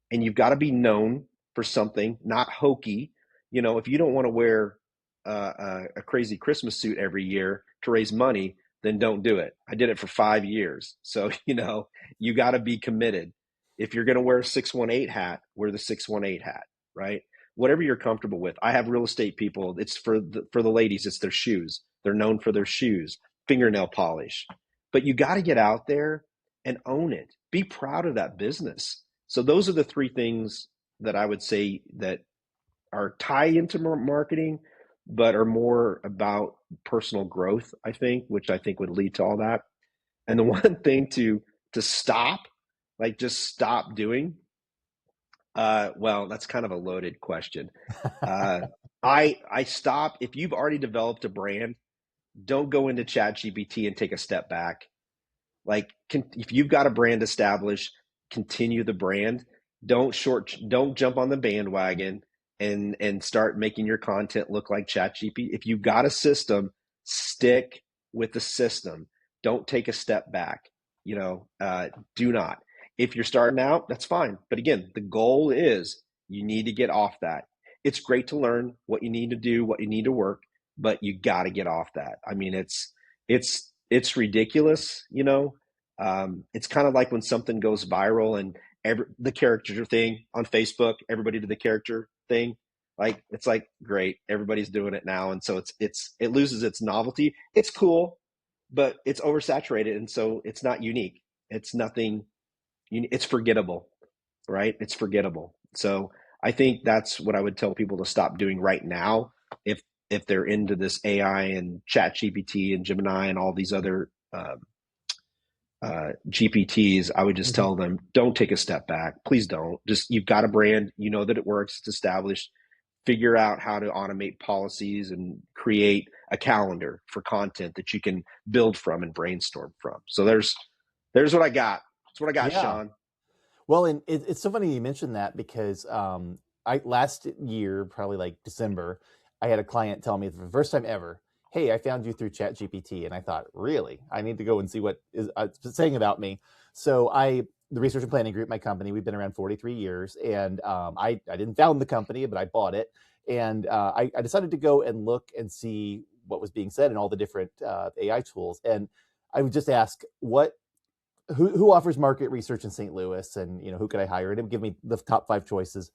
Speaker 2: and you've got to be known for something, not hokey. If you don't want to wear a crazy Christmas suit every year to raise money, then don't do it. I did it for 5 years. So, you got to be committed. If you're going to wear a 618 hat, wear the 618 hat, right? Whatever you're comfortable with. I have real estate people. It's for the ladies. It's their shoes. They're known for their shoes, fingernail polish. But you got to get out there and own it. Be proud of that business. So those are the three things that I would say that are tie into marketing, but are more about personal growth, I think, which I think would lead to all that. And the one thing to stop, like just stop doing, well, that's kind of a loaded question. I stop, if you've already developed a brand, don't go into ChatGPT and take a step back. Like, if you've got a brand established, continue the brand. Don't jump on the bandwagon and start making your content look like ChatGPT. If you've got a system, stick with the system. Don't take a step back. Do not. If you're starting out, that's fine. But again, the goal is you need to get off that. It's great to learn what you need to do, what you need to work, but you got to get off that. I mean, it's ridiculous. It's kind of like when something goes viral and the character thing on Facebook, everybody did the character thing. Like, it's like, great, everybody's doing it now. And so it loses its novelty. It's cool, but it's oversaturated. And so it's not unique. It's nothing, it's forgettable, right? It's forgettable. So I think that's what I would tell people to stop doing right now. If they're into this AI and ChatGPT and Gemini and all these other GPTs, I would just tell them, don't take a step back. Please don't. Just, you've got a brand, you know that it works, it's established. Figure out how to automate policies and create a calendar for content that you can build from and brainstorm from. So there's what I got. That's what I got, Sean.
Speaker 1: Well, and it's so funny you mentioned that because last year, probably like December, I had a client tell me for the first time ever, hey, I found you through ChatGPT. And I thought, really? I need to go and see what is saying about me. So the Research and Planning Group, my company, we've been around 43 years. And I didn't found the company, but I bought it. And I decided to go and look and see what was being said in all the different AI tools. And I would just ask, who offers market research in St. Louis, and who could I hire? And it would give me the top 5 choices.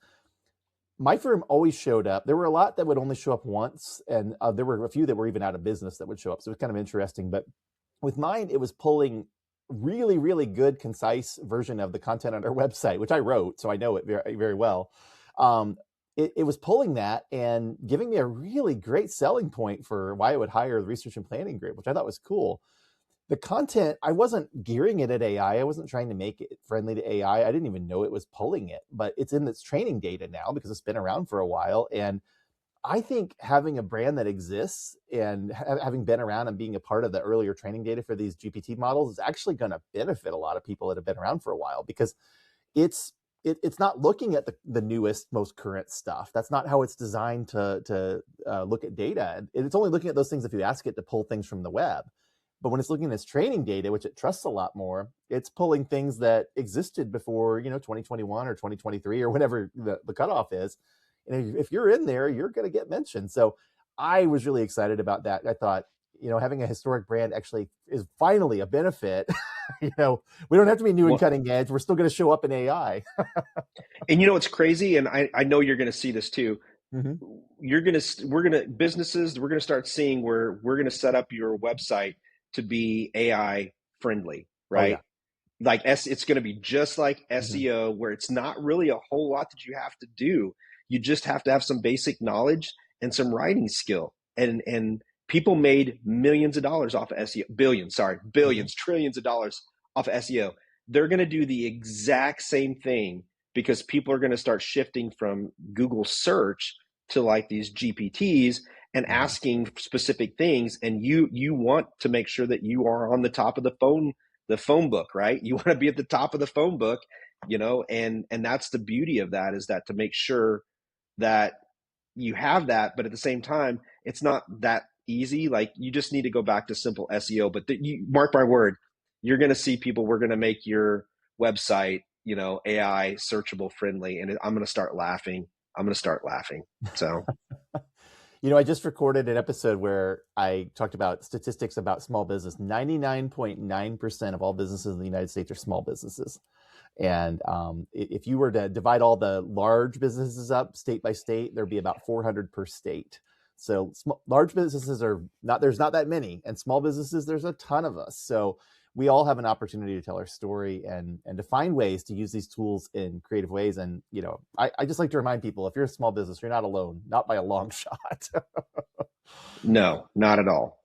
Speaker 1: My firm always showed up. There were a lot that would only show up once, and there were a few that were even out of business that would show up. So it was kind of interesting. But with mine, it was pulling really, really good, concise version of the content on our website, which I wrote, so I know it very, very well. It was pulling that and giving me a really great selling point for why I would hire the Research and Planning Group, which I thought was cool. The content, I wasn't gearing it at AI. I wasn't trying to make it friendly to AI. I didn't even know it was pulling it, but it's in its training data now because it's been around for a while. And I think having a brand that exists and having been around and being a part of the earlier training data for these GPT models is actually going to benefit a lot of people that have been around for a while, because it's it's not looking at the newest, most current stuff. That's not how it's designed to look at data. It's only looking at those things if you ask it to pull things from the web. But when it's looking at its training data, which it trusts a lot more, it's pulling things that existed before 2021 or 2023 or whatever the cutoff is. And if you're in there, you're going to get mentioned. So I was really excited about that. I thought, having a historic brand actually is finally a benefit. We don't have to be new and cutting edge. We're still going to show up in AI.
Speaker 2: And what's crazy, and I know you're going to see this too.
Speaker 1: Mm-hmm.
Speaker 2: We're going to start seeing where we're going to set up your website to be AI friendly, right?
Speaker 1: Oh, yeah.
Speaker 2: Like it's going to be just like SEO, where it's not really a whole lot that you have to do. You just have to have some basic knowledge and some writing skill. And people made millions of dollars off of SEO, billions, trillions of dollars off of SEO. They're going to do the exact same thing, because people are going to start shifting from Google search to like these GPTs and asking specific things. And you want to make sure that you are on the top of the phone book, right? You want to be at the top of the phone book, and that's the beauty of that, is that to make sure that you have that. But at the same time, it's not that easy. Like, you just need to go back to simple SEO. But you mark my word, you're going to see people. We're going to make your website, AI searchable friendly, and I'm going to start laughing. So.
Speaker 1: I just recorded an episode where I talked about statistics about small business. 99.9% of all businesses in the United States are small businesses. And if you were to divide all the large businesses up state by state, there'd be about 400 per state. So large businesses there's not that many, and small businesses, there's a ton of us. So we all have an opportunity to tell our story and to find ways to use these tools in creative ways. And, I just like to remind people, if you're a small business, you're not alone, not by a long shot.
Speaker 2: No, not at all.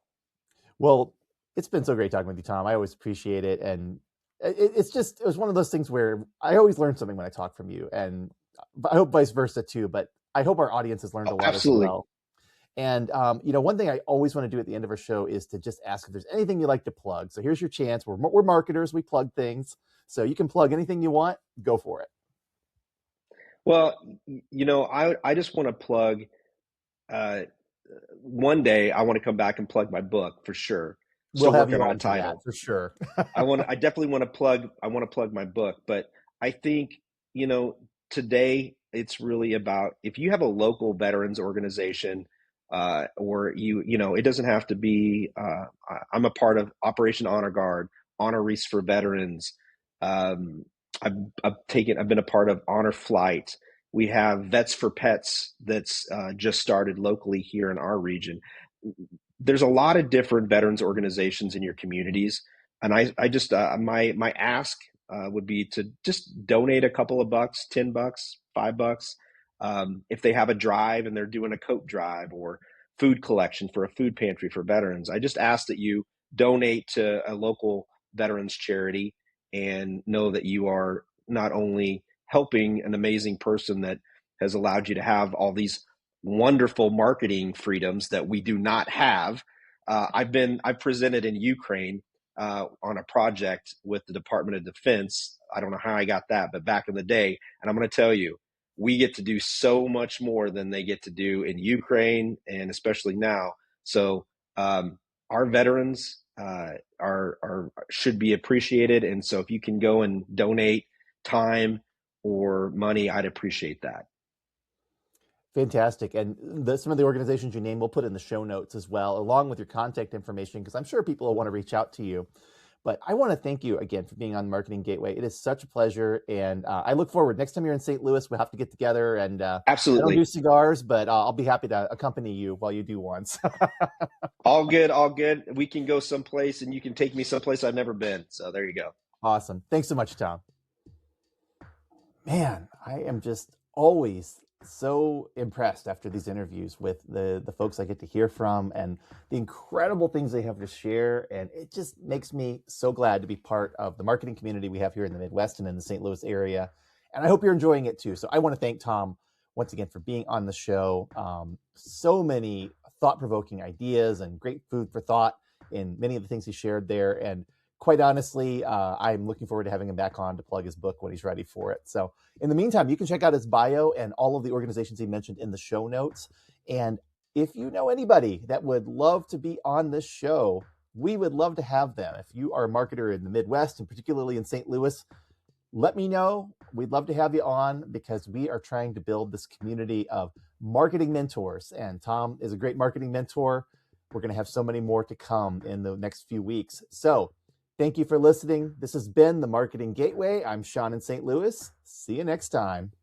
Speaker 1: Well, it's been so great talking with you, Tom. I always appreciate it. And it was one of those things where I always learn something when I talk from you, and I hope vice versa too, but I hope our audience has learned a lot
Speaker 2: absolutely.
Speaker 1: as well. And, one thing I always want to do at the end of our show is to just ask if there's anything you'd like to plug. So here's your chance. We're marketers. We plug things. So you can plug anything you want. Go for it.
Speaker 2: Well, I just want to plug, one day I want to come back and plug my book for sure.
Speaker 1: We'll have you on that for sure.
Speaker 2: I definitely want to plug my book, but I think, today it's really about, if you have a local veterans organization, or it doesn't have to be, I'm a part of Operation Honor Guard, Honor Wreaths for Veterans. I've been a part of Honor Flight. We have Vets for Pets that's just started locally here in our region. There's a lot of different veterans organizations in your communities, and I just my ask would be to just donate a couple of bucks, $10, $5. If they have a drive and they're doing a coat drive or food collection for a food pantry for veterans, I just ask that you donate to a local veterans charity, and know that you are not only helping an amazing person that has allowed you to have all these wonderful marketing freedoms that we do not have. I've presented in Ukraine on a project with the Department of Defense. I don't know how I got that, but back in the day, and I'm going to tell you, we get to do so much more than they get to do in Ukraine, and especially now. So our veterans should be appreciated, and so if you can go and donate time or money, I'd appreciate that.
Speaker 1: Fantastic. And some of the organizations you name, we'll put in the show notes as well, along with your contact information, because I'm sure people will want to reach out to you. But I want to thank you again for being on Marketing Gateway. It is such a pleasure. And I look forward. Next time you're in St. Louis, we'll have to get together. And
Speaker 2: absolutely.
Speaker 1: I don't do cigars, but I'll be happy to accompany you while you do one.
Speaker 2: All good. We can go someplace, and you can take me someplace I've never been. So there you go.
Speaker 1: Awesome. Thanks so much, Tom. Man, I am just always so impressed after these interviews with the folks I get to hear from and the incredible things they have to share. And it just makes me so glad to be part of the marketing community we have here in the Midwest and in the St. Louis area. And I hope you're enjoying it too. So I want to thank Tom once again for being on the show. So many thought-provoking ideas and great food for thought in many of the things he shared there. And quite honestly, I'm looking forward to having him back on to plug his book when he's ready for it. So in the meantime, you can check out his bio and all of the organizations he mentioned in the show notes. And if you know anybody that would love to be on this show, we would love to have them. If you are a marketer in the Midwest, and particularly in St. Louis, let me know. We'd love to have you on because we are trying to build this community of marketing mentors. And Tom is a great marketing mentor. We're going to have so many more to come in the next few weeks. So thank you for listening. This has been the Marketing Gateway. I'm Sean in St. Louis. See you next time.